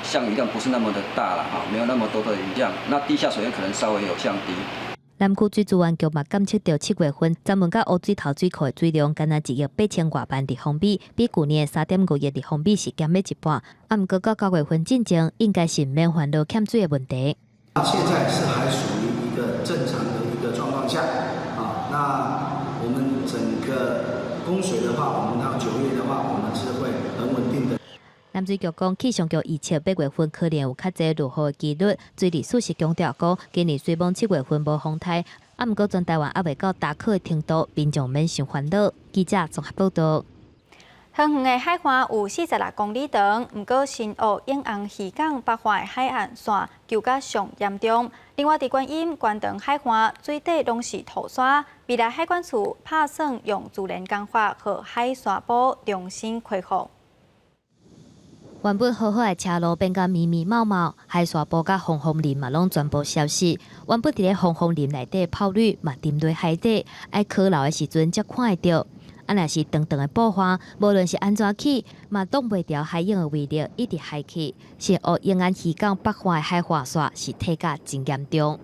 S23: 降雨量不是那么的大了哈，没有那么多的雨量，那地下水位可能稍微有降低。
S2: 南区水资源局嘛监测到7月份专门甲乌水头水库的水量，敢若1亿8千多万立方米，比去年的3.5亿立方米是减了一半。毋过到9月份进前，应该是免烦恼欠水的问题。
S27: 现在是还属于一个正常的一个状况下那我们整个供水的话，我们到9月的话，我们是会很稳定的。
S2: 南水局讲，气象局预测8月份可能有较侪落雨的几率。水利署是强调讲，今年虽望7月份无风台，毋过全台湾还未到大考的程度，民众免伤烦恼。记者综合报道。
S1: 远远的海岸有46公里长，不过新澳永安渔港北岸的海岸线旧甲上严重。另外，伫观音、关塘海岸水底拢是土沙，未来海管处打算用自然工法和海沙堡重新恢复。
S2: 原本好好的车路变甲密密茂茂，海沙堡甲红枫林嘛拢全部消失。原本伫咧红枫林内底泡绿嘛沉落海底，爱考老的时阵才看会到。啊，若是长长的布花，无论是安怎起，嘛挡袂掉海洋的威力，一直海起。是澳永安渔港北岸的海滑沙是退甲真严重。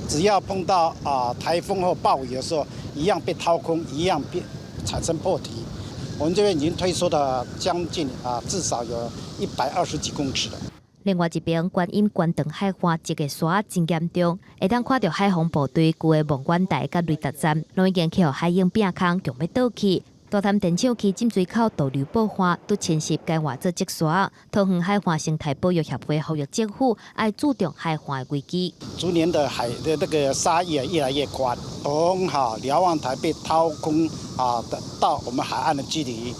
S5: 只要碰到台风或暴雨的时候，一样被掏空，一样产生破堤。我们这边已经退缩了将近至少有120几公尺了。
S2: 另外一边，观音关塘海岸一个沙真严重，会当看到海防部队旧的望远台甲雷达站，拢已经去互海涌变空，强要倒去。大潭电厂区浸水口导流爆发，都侵蚀该外做积沙。桃园海岸生态保育协会呼吁政府要注重海岸的危机。
S5: 逐年的海的那个沙越来越宽，从瞭望台被掏空到我们海岸的距离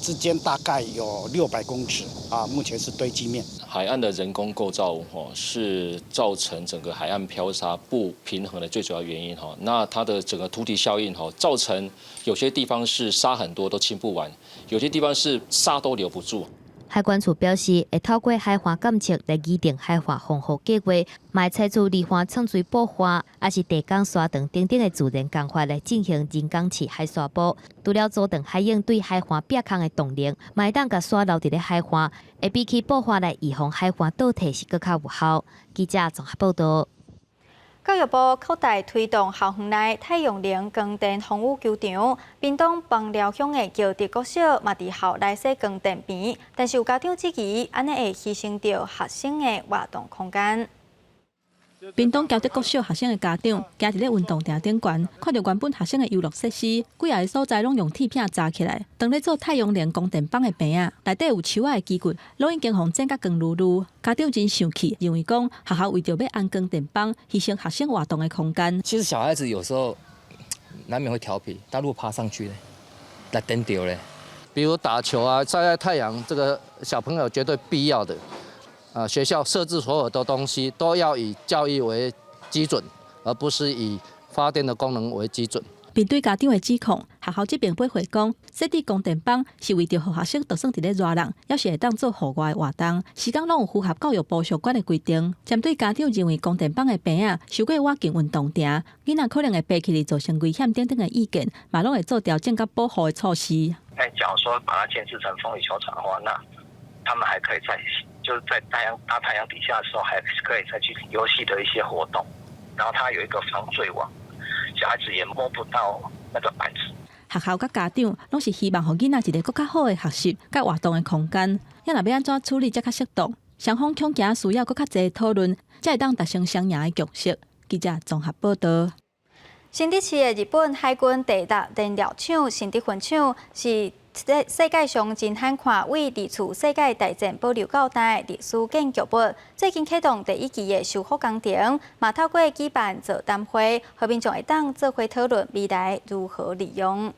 S5: 之间大概有600公尺目前是堆积面。
S6: 海岸的人工构造是造成整个海岸漂沙不平衡的最主要原因那它的整个土体效应造成有些地方是沙很多都清不完，有些地方是沙都留不住。
S2: 海管处表示，会透过海岸监测来拟定海岸防护计划，卖采取离岸冲水保化，也是地港沙等等的自然工法来进行人工饲海沙堡。除了阻断海涌对海岸变空的动力，卖当甲沙留伫咧海岸，会比起保化来预防海岸倒退是更较有效。记者综合报道。
S1: 教育部扩大推动校园内太阳能光电防雨球场，屏东枋寮乡的桥直国小嘛伫校内设光电边，但是有家长质疑，安尼会牺牲到学生的活动空间。
S11: 屏东桥直国小学生的家长，行伫咧运动场顶悬，看到原本学生的游乐设施，几个所在拢用铁片扎起来，当咧做太阳能光电板的边仔，内底有树仔的基骨，拢已经互整甲光噜噜。家长真生气，认为讲学校为着要安光电板，牺牲学生活动的空间。
S7: 其实小孩子有时候难免会调皮，但如果爬上去呢，来颠丢嘞。
S23: 比如打球晒晒太阳，这个小朋友绝对必要的。学校设置所有的东西都要以教育为基准，而不是以发电的功能为基准。
S11: 面对家长的指控，学校这边回回讲，设置光电板是为着让学生就算伫咧热人，也是会当做户外的活动，时间拢有符合教育部相关的规定。针对家长认为光电板的边仔受过挖进运动场，囡仔可能会爬起来造成危险等等的意见，嘛拢会做调整甲保护的措施。
S8: 假如说把它建制成风雨球场的话，那他们还可以就是在大太阳底下的时候，还可以再去游戏的一些活动。然后它有一个防坠网，小孩子也摸不到那个板子。
S11: 学校甲家长拢是希望互囡仔一个更较好的学习甲活动的空间。要若要安怎处理才较适当，双方恐惊需要更较侪讨论，才会当达成双赢的局势。记者综合报道。新竹市的日本海军第6燃料厂新竹分厂是世界上真罕看为历次世界大战保留到今的历史建筑物，最近启动第1期的修复工程，嘛透过举办座谈会，和民众会当做伙讨论未来如何利用。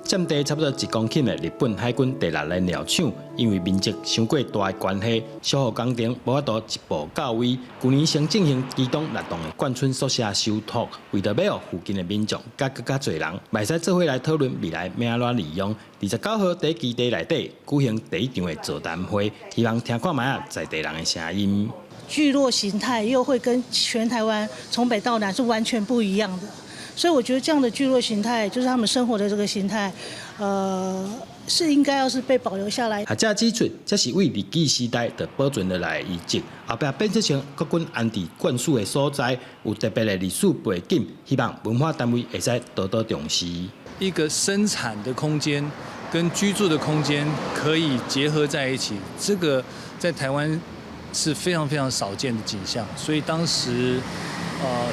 S9: 占地差不多1公顷的日本海军第6燃料厂，因为面积伤过大的关系，修复工程无法度一步到位。去年先进行机动6栋的贯村宿舍修复，为着要让附近的民众更加侪人，袂使做伙来讨论未来要安怎利用。29号第1基地内底举行第1场的座谈会，希望听看卖在地人的声音。
S24: 聚落形态又会跟全台湾从北到南是完全不一样的。所以我觉得这样的聚落形态，就是他们生活的这个形态，是应该要是被保留下来。学
S9: 者指出，这是为日据时代的保存落来的遗迹，后壁变成国军安置灌输的所在，有特别的历史背景，希望文化单位会使多多重视。
S25: 一个生产的空间跟居住的空间可以结合在一起，这个在台湾是非常非常少见的景象，所以当时。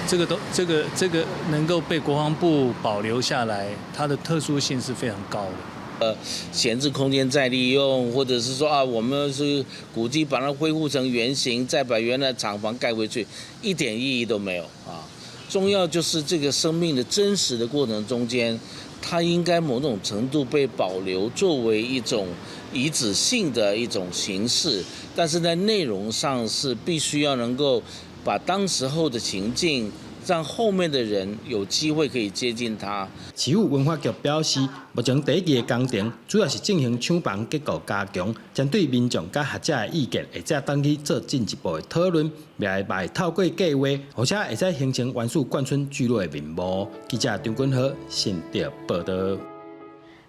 S25: 这个能够被国防部保留下来，它的特殊性是非常高的。
S10: 闲置空间再利用，或者是说啊，我们是古迹把它恢复成原形，再把原来厂房盖回去，一点意义都没有啊。重要就是这个生命的真实的过程中间，它应该某种程度被保留，作为一种遗址性的一种形式，但是在内容上是必须要能够把当时候的情境，让后面的人有机会可以接近它。
S9: 市府文化局表示，目前第一期的工程主要是进行厂房结构加强，针对民众甲学者的意见，会再等去做进一步的讨论，未来嘛会透过计划，或者会再形成原始贯村聚落的面貌。记者张君豪新竹报道。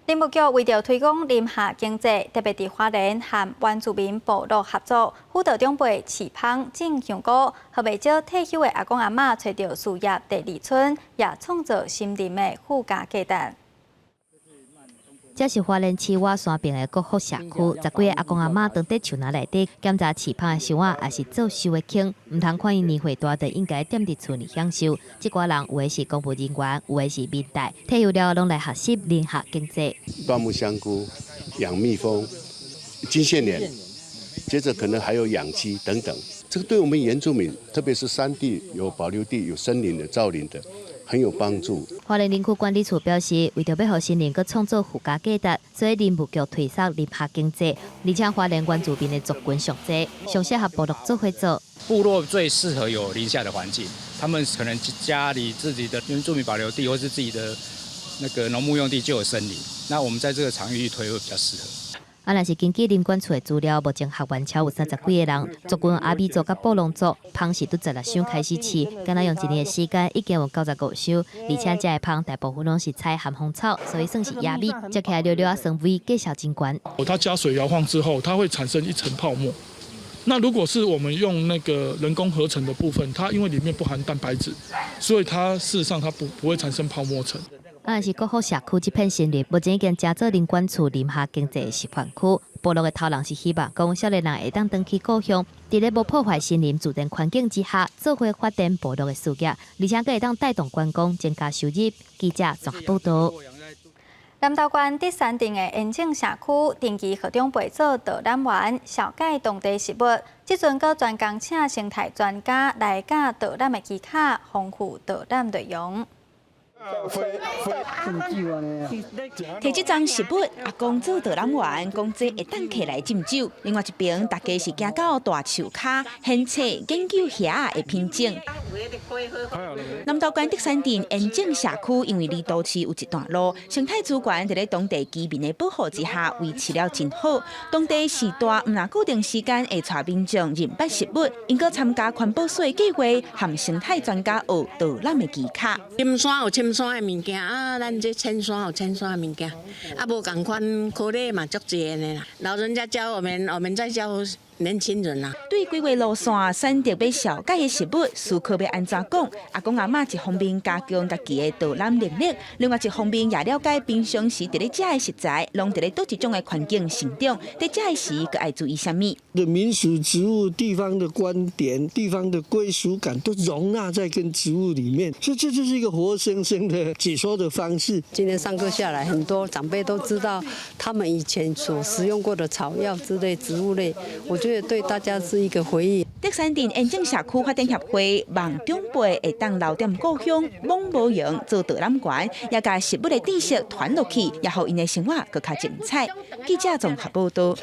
S1: 林务局为着推广林下经济，特别伫花莲和原住民部落合作，辅导长辈饲芳种香菇，和未少退休的阿公阿嬷找到事业第二春，也创造心灵的附加价值。
S2: 这是花莲市外山边的国福社区，10几个阿公阿嬷当伫树林内底检查饲芳的树仔，也是做树的茎，唔通看伊年岁大，就应该踮伫厝里享受。这寡人有的是公务人员，有的是民代，退休了拢来学习林下经济。
S12: 椴木香菇、养蜜蜂、金线莲，接着可能还有养鸡等等。这个对我们原住民，特别是山地有保留地、有森林的、造林的，很有帮助。
S2: 花莲林区管理处表示，为着要让新林阁创造附加价值，所以林务局推出林下经济，而且花莲原住民的族群上济，上适合部落做伙做。
S13: 部落最适合有林下的环境，他们可能家里自己的原住民保留地，或是自己的那个农牧用地就有森林，那我们在这个场域推会比较适合。
S2: 若是根据林管处的资料，目前学员超有30几个人，族群阿美族甲布农族，芳是拄16箱开始饲，敢若用1年的时间，已经有95箱，而且这个芳大部分拢是采含蜂草，所以算是亚美，食起来溜溜啊，生味，价小真悬。
S14: 它加水摇晃之后，它会产生一层泡沫。那如果是我们用那个人工合成的部分，它因为里面不含蛋白质，所以它事实上它不会产生泡沫层。
S2: 是国福社区这片森林，目前已经加做林管处林下经济示范区。部落的头人是希望讲，少年人会当回去故乡，伫咧无破坏森林自然环境之下，做伙发展部落的事业，而且会当带动观光，增加收入。记者综合报道。
S1: 南投县第3镇的延庆社区，定期和长辈做导览员，小解当地食物。即阵阁专工请生态专家来教导览的技巧，丰富导览内容。
S15: 摕这张食物，阿公做导览员，讲这会当客来斟酒。另外一边，大家是行到大树骹，现测研究虾的品种。南投县第3镇延庆社区，因为离都市有一段路，生态资源在咧当地居民的保护之下，维持了真好。当地时代毋若固定时间会带民众认捌食物，因阁参加环保署的计划，和生态专家学导览的技巧。
S17: 深山有深山的物件啊，咱这浅山有浅山的物件，啊无共款科类嘛足济的啦。老人家教我们再教年轻人啊。
S15: 对规划路线选择要小解的食物，思考要安怎讲？阿公阿嬷一方面加强家己的导览能力，另外一方面也了解平常时伫咧食的食材，拢伫咧倒一种的环境成长，在食的时佮爱注意什么？
S18: 的民俗植物、地方的观点、地方的归属感，都容纳在跟植物里面，所以这就是一个活生生的解说的方式。
S28: 今天上课下来，很多长辈都知道他们以前所食用过的草药之类、植物类，我觉得对大家是一个回忆。
S15: 第3镇延庆社区发展协会望长辈会当留踮故乡，罔无用做导览员，也将食物的知识传落去，也互因的生活更加精彩。记者综合报道。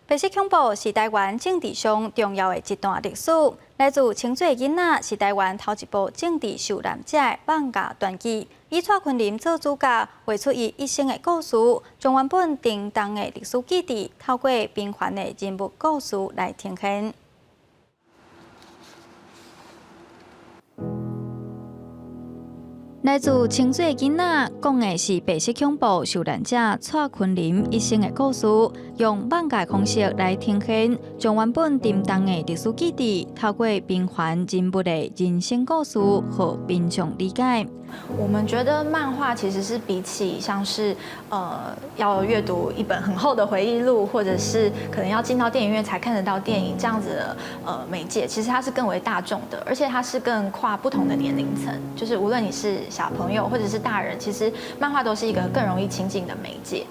S1: 白色恐怖是台湾政治上重要的一段历史。来自清水的囡仔是台湾头一部政治受难者的放假传记，以蔡昆林做主角，画出伊一生的故事，将原本沉重的历史记忆，透过平凡的人物故事来呈现。来自清水的囡仔讲的是白色恐怖受难者蔡昆林一生的故事，用放假方式来呈现，将原本沉重的历史记忆，透过平凡人物的人生故事，和民众理解。
S29: 我们觉得漫画其实是比起像是要阅读一本很厚的回忆录，或者是可能要进到电影院才看得到电影这样子的媒介，其实它是更为大众的，而且它是更跨不同的年龄层，就是无论你是小朋友或者是大人，其实漫画都是一个更容易亲近的媒介。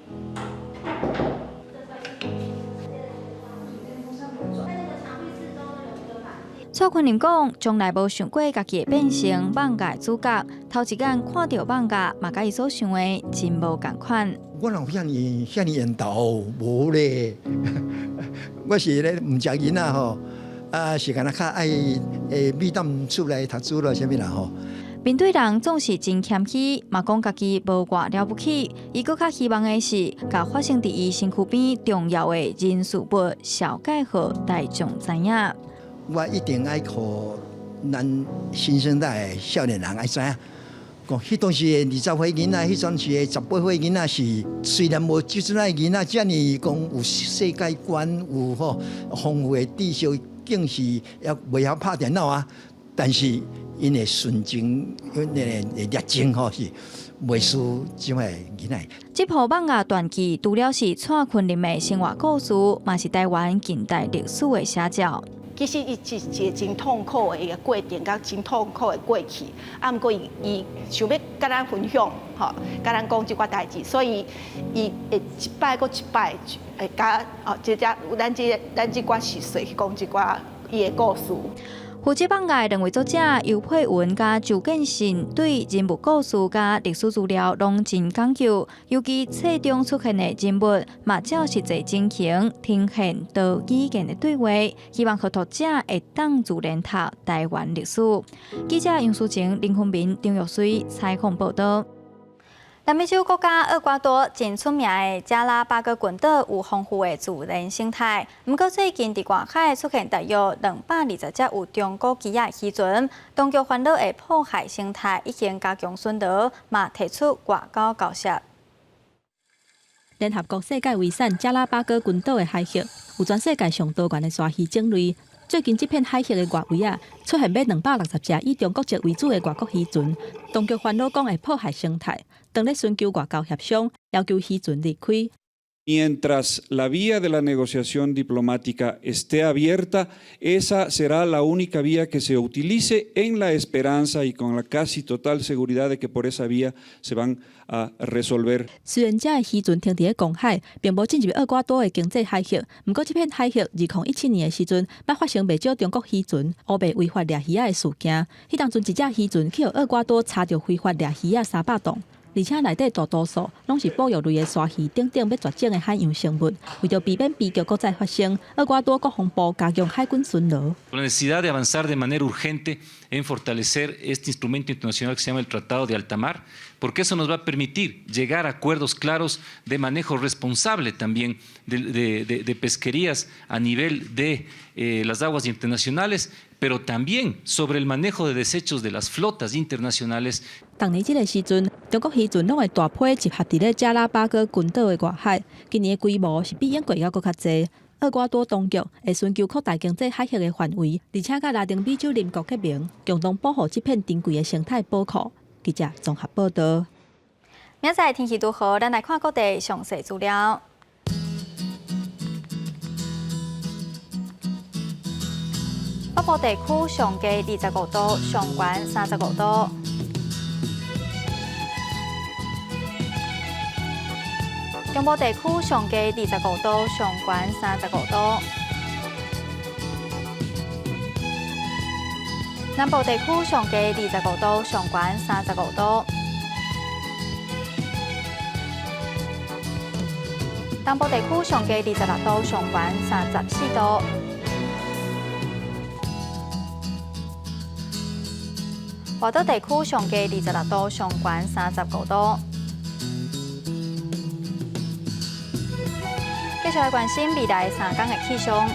S1: 蔡坤林讲，从来无想过家己会变成漫画主角，头一眼看到漫画，嘛甲伊所想的真无共款。
S3: 我人遐尼缘投无咧，我是咧唔食囡仔吼，是干那较爱美淡出来读书咯，啥物啦吼。
S1: 面对人总是真谦虚，嘛讲家己无偌了不起。伊搁较希望的是，甲发生伫伊身躯边重要的人事物，小解互大众知影。
S3: 我一定爱互咱新生代的少年人爱知影，讲迄当时的20岁囡仔，迄阵时的18岁囡仔是虽然无即阵的囡仔遮尼讲有世界观，有丰富的知识，竟是也袂晓拍电脑啊，但是因的纯情，因的热情是袂输即摆囡仔。
S1: 这部漫画传记除了是蔡坤林的生活故事，嘛是台湾近代历史的写照。
S4: 其实伊是一个真痛苦的一个过程，甲真痛苦的过去。啊，毋过伊想要甲咱分享，甲咱讲即寡代志，所以伊会一摆搁一摆，会甲即只咱即寡时岁去讲即寡伊的故事。
S1: 负责漫画两位作者尤佩文甲周建信对人物故事甲历史资料拢真讲究，尤其册中出现的人物，嘛照实际情形呈现到语言的对话，希望互读者会当自然读台湾历史。记者杨淑晴、林坤明、张玉水采访报道。南美洲国家厄瓜多真出名的加拉巴哥群岛有丰富的自然生态，不过最近伫外海出现大约220只有中国籍的渔船，当局烦恼会破坏生态，已经加强巡逻，嘛提出外交交涉。
S11: 联合国世界遗产加拉巴哥群岛的海域，有全世界上多元的鲨鱼种类。最近，这片海域的外围出现约260只以中国籍为主的外国渔船，当局烦恼讲会破坏生态，当咧寻求外交协商，要求渔船离开。
S16: Mientras la vía de la negociación diplomática esté abierta, esa será la única vía que se utilice en la esperanza y con la casi total seguridad de que por esa vía se van a resolver.
S11: 虽然这渔船停伫公海，并无进入厄瓜多的经济海域，不过这片海域2017年的时阵，捌发生不少中国渔船乌白违法掠鱼的事件。迄当阵一只渔船去厄瓜多查到非法掠鱼300吨。而且内底大多数拢是保育类的鲨鱼等要绝种的海洋生物。为着避免悲剧再再发生，厄瓜多国防部加强海军巡逻。
S19: La necesidad de avanzar de manera urgente en fortalecer este instrumento internacional que se llama el Tratado de Alta Mar, porque eso nos va a permitir llegar a acuerdos claros de manejo responsable también de pesquerías a nivel de las aguas internacionales, pero también sobre el manejo de desechos de las flotas internacionales.
S11: 当年这个时阵，中国渔船拢会大批集合伫咧加拉巴哥群岛的外海，今年的规模是比英国还搁较济。厄瓜多当局会寻求扩大经济海域的范围，而且甲拉丁美洲邻国结盟，共同保护这片珍贵的生态宝库。记者综合报道。
S1: 明仔天气如何？咱来看各地详细资料。北部地区上低25度，上悬35度。中部地区上低25度，上悬35度。南部地区上低25度，上悬35度。东部地区上低26度，上悬34度。华岛地区上低26度，上悬35度。继续来关心未来3天的气象。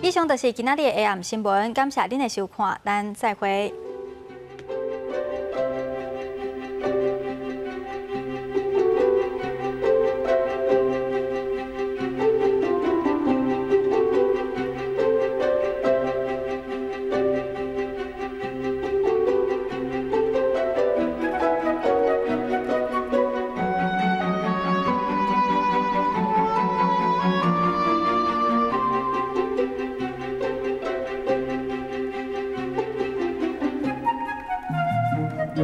S1: 以上就是今仔日的下暗新闻，感谢您的收看，咱再会。
S5: 大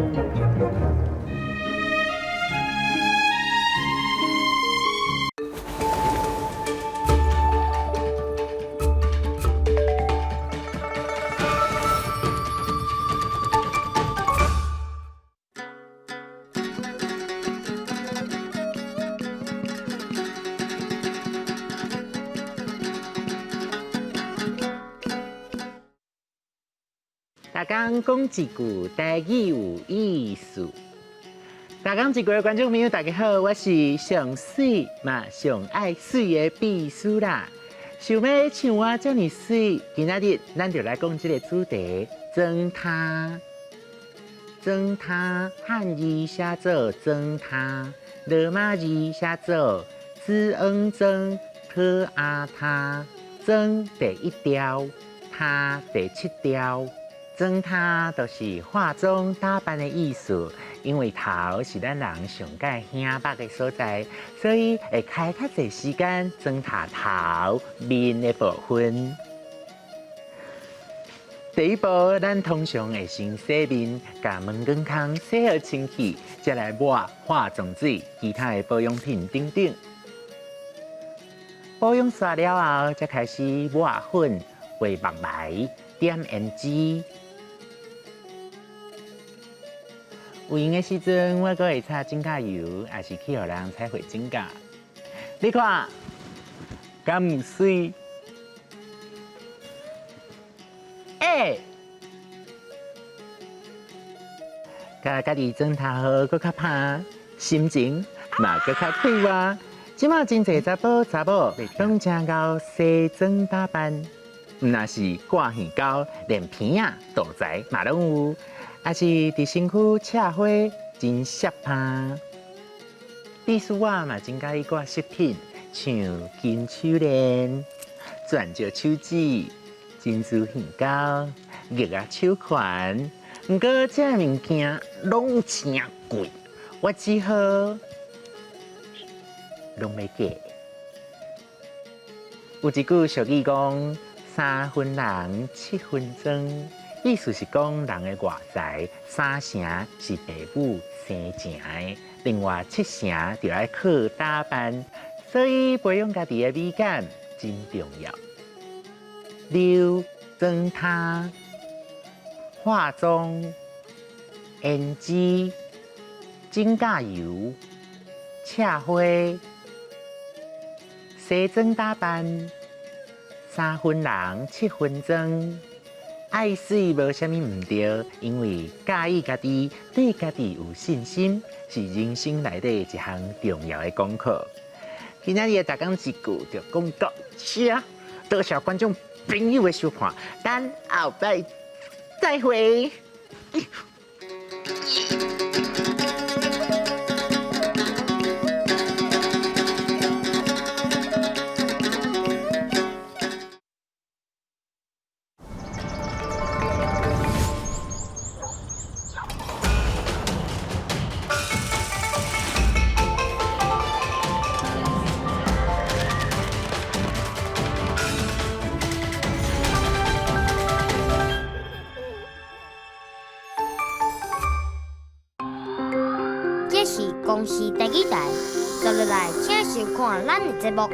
S5: 家讲一句台语有意思。大家一句的观众朋友，大家好，我是上水嘛上爱水的秘书啦。想要像我这么水，今仔日咱就来讲这个主题：装他。装他汉语写作装他，罗马字写作知恩装特阿他。装第一条，他第7条。装他就是化妆打扮的意思，因为头是咱人上界显白的所在，所以会开较侪时间装他头面的部分。第一步，咱通常会先洗面，把门根孔洗好清气，再来抹化妆水、其他的保养品等等。保养刷了后，才开始抹粉、画目眉、点胭脂。有闲的时阵，我阁会擦指甲油，也是去互人彩绘指甲。你看，敢唔水？甲家己装头好，阁较拍，心情嘛阁较快活。即马真侪查甫查某拢正够西装打扮，毋那是挂耳膏，连片啊、肚材嘛拢有。也是伫身躯赤花真适拍，秘书我嘛真介意挂饰品，像金手链、钻石手指、珍珠耳膏、玉啊手环。不过这物件拢真贵，我只好拢要价。有一句俗语讲：3分人，7分装。意思是讲，人的外在3成是父母生成的，另外7成就要靠打扮，所以培养家己的美感真重要。例装他、化妆、胭脂、指甲油、赤花、西装打扮，3分人7分装。爱水无啥物唔对，因为介意家己，对家己有信心，是人生内底一项重要的功课。今仔日大讲一句就讲到这，多谢观众朋友的收看，咱后摆再会。
S6: 这是公视第几台，接落来请收看咱的节目。